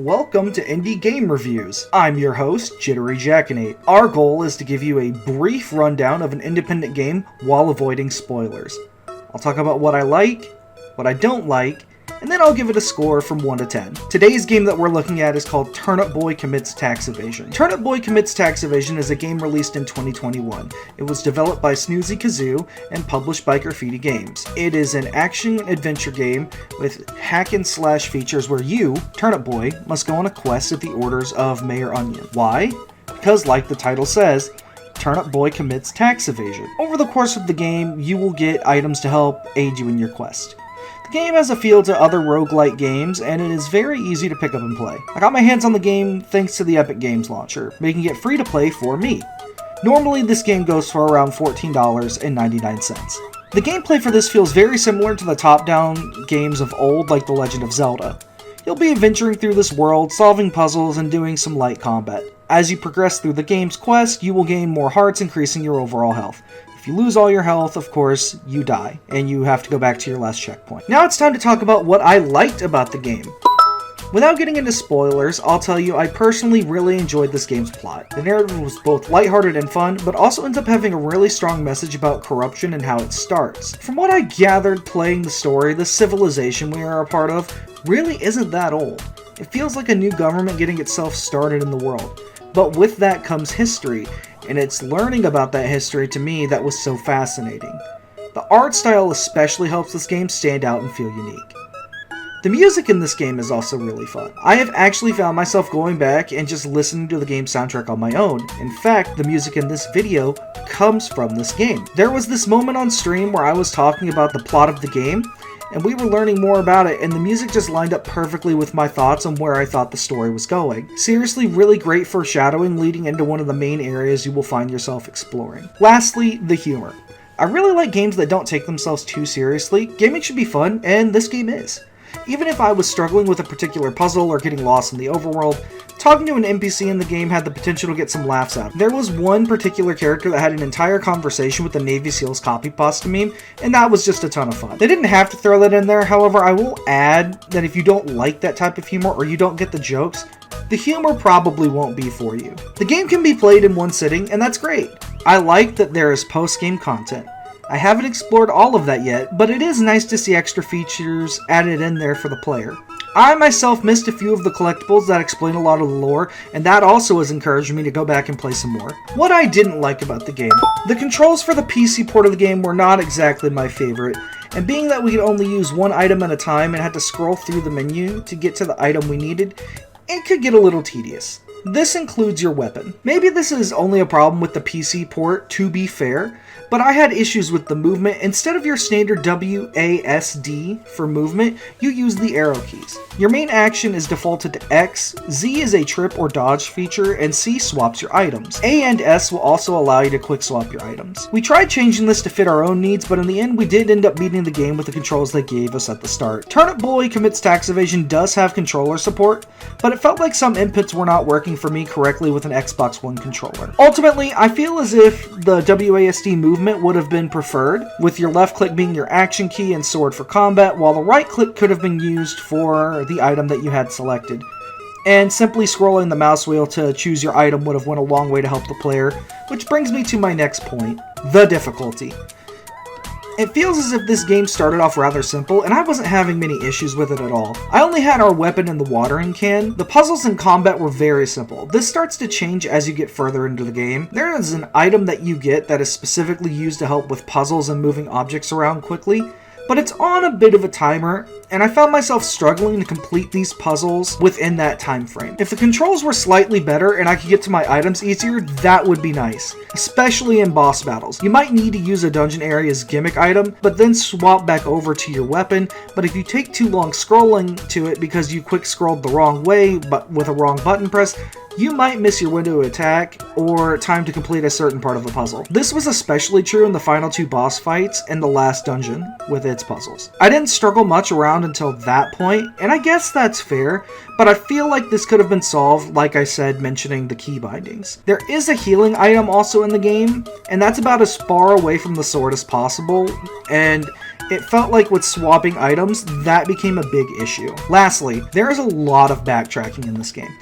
Welcome to Indy Game Reviews. I'm your host, Jittery Jackanate. Our goal is to give you a brief rundown of an independent game while avoiding spoilers. I'll talk about what I like, what I don't like, and then I'll give it a score from 1 to 10. Today's game that we're looking at is called Turnip Boy Commits Tax Evasion. Turnip Boy Commits Tax Evasion is a game released in 2021. It was developed by Snoozy Kazoo and published by Graffiti Games. It is an action-adventure game with hack-and-slash features where you, Turnip Boy, must go on a quest at the orders of Mayor Onion. Why? Because, like the title says, Turnip Boy commits tax evasion. Over the course of the game, you will get items to help aid you in your quest. The game has a feel to other roguelike games, and it is very easy to pick up and play. I got my hands on the game thanks to the Epic Games launcher, making it free to play for me. Normally, this game goes for around $14.99. The gameplay for this feels very similar to the top-down games of old, like The Legend of Zelda. You'll be adventuring through this world, solving puzzles, and doing some light combat. As you progress through the game's quest, you will gain more hearts, increasing your overall health. If you lose all your health, of course, you die, and you have to go back to your last checkpoint. Now it's time to talk about what I liked about the game. Without getting into spoilers, I'll tell you I personally really enjoyed this game's plot. The narrative was both lighthearted and fun, but also ends up having a really strong message about corruption and how it starts. From what I gathered playing the story, the civilization we are a part of really isn't that old. It feels like a new government getting itself started in the world. But with that comes history, and it's learning about that history to me that was so fascinating. The art style especially helps this game stand out and feel unique. The music in this game is also really fun. I have actually found myself going back and just listening to the game soundtrack on my own. In fact, the music in this video comes from this game. There was this moment on stream where I was talking about the plot of the game, and we were learning more about it, and the music just lined up perfectly with my thoughts on where I thought the story was going. Seriously, really great foreshadowing leading into one of the main areas you will find yourself exploring. Lastly, the humor. I really like games that don't take themselves too seriously. Gaming should be fun, and this game is. Even if I was struggling with a particular puzzle or getting lost in the overworld, talking to an NPC in the game had the potential to get some laughs out. There was one particular character that had an entire conversation with the Navy SEALs copy pasta meme, and that was just a ton of fun. They didn't have to throw that in there, however, I will add that if you don't like that type of humor or you don't get the jokes, the humor probably won't be for you. The game can be played in one sitting, and that's great. I like that there is post-game content. I haven't explored all of that yet, but it is nice to see extra features added in there for the player. I myself missed a few of the collectibles that explain a lot of the lore, and that also has encouraged me to go back and play some more. What I didn't like about the game. The controls for the PC port of the game were not exactly my favorite, and being that we could only use one item at a time and had to scroll through the menu to get to the item we needed, it could get a little tedious. This includes your weapon. Maybe this is only a problem with the PC port, to be fair, but I had issues with the movement. Instead of your standard WASD for movement, you use the arrow keys. Your main action is defaulted to X, Z is a trip or dodge feature, and C swaps your items. A and S will also allow you to quick swap your items. We tried changing this to fit our own needs, but in the end we did end up beating the game with the controls they gave us at the start. Turnip Boy Commits Tax Evasion does have controller support, but it felt like some inputs were not working for me correctly with an Xbox One controller. Ultimately, I feel as if the WASD movement would have been preferred, with your left click being your action key and sword for combat, while the right click could have been used for the item that you had selected. And simply scrolling the mouse wheel to choose your item would have went a long way to help the player, which brings me to my next point, the difficulty. It feels as if this game started off rather simple, and I wasn't having many issues with it at all. I only had our weapon in the watering can. The puzzles in combat were very simple. This starts to change as you get further into the game. There is an item that you get that is specifically used to help with puzzles and moving objects around quickly, but it's on a bit of a timer, and I found myself struggling to complete these puzzles within that time frame. If the controls were slightly better and I could get to my items easier, that would be nice, especially in boss battles. You might need to use a dungeon area's gimmick item, but then swap back over to your weapon, but if you take too long scrolling to it because you quick scrolled the wrong way, but with a wrong button press, you might miss your window of attack or time to complete a certain part of a puzzle. This was especially true in the final two boss fights and the last dungeon with its puzzles. I didn't struggle much around until that point, and I guess that's fair, but I feel like this could have been solved, like I said, mentioning the key bindings. There is a healing item also in the game, and that's about as far away from the sword as possible, and it felt like with swapping items, that became a big issue. Lastly, there is a lot of backtracking in this game.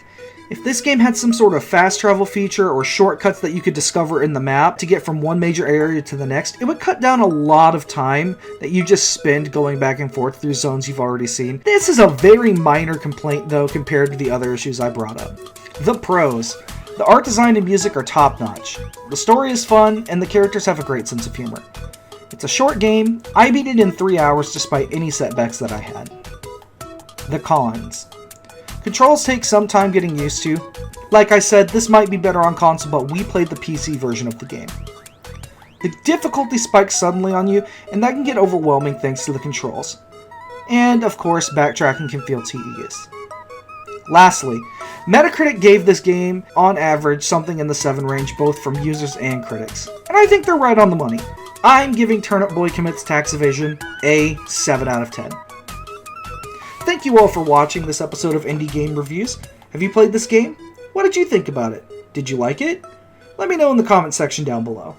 If this game had some sort of fast travel feature or shortcuts that you could discover in the map to get from one major area to the next, it would cut down a lot of time that you just spend going back and forth through zones you've already seen. This is a very minor complaint though compared to the other issues I brought up. The pros. The art design and music are top notch. The story is fun and the characters have a great sense of humor. It's a short game. I beat it in 3 hours despite any setbacks that I had. The cons. Controls take some time getting used to. Like I said, this might be better on console, but we played the PC version of the game. The difficulty spikes suddenly on you, and that can get overwhelming thanks to the controls. And, of course, backtracking can feel tedious. Lastly, Metacritic gave this game, on average, something in the 7 range, both from users and critics. And I think they're right on the money. I'm giving Turnip Boy Commits Tax Evasion a 7 out of 10. Thank you all for watching this episode of Indie Game Reviews. Have you played this game? What did you think about it? Did you like it? Let me know in the comment section down below.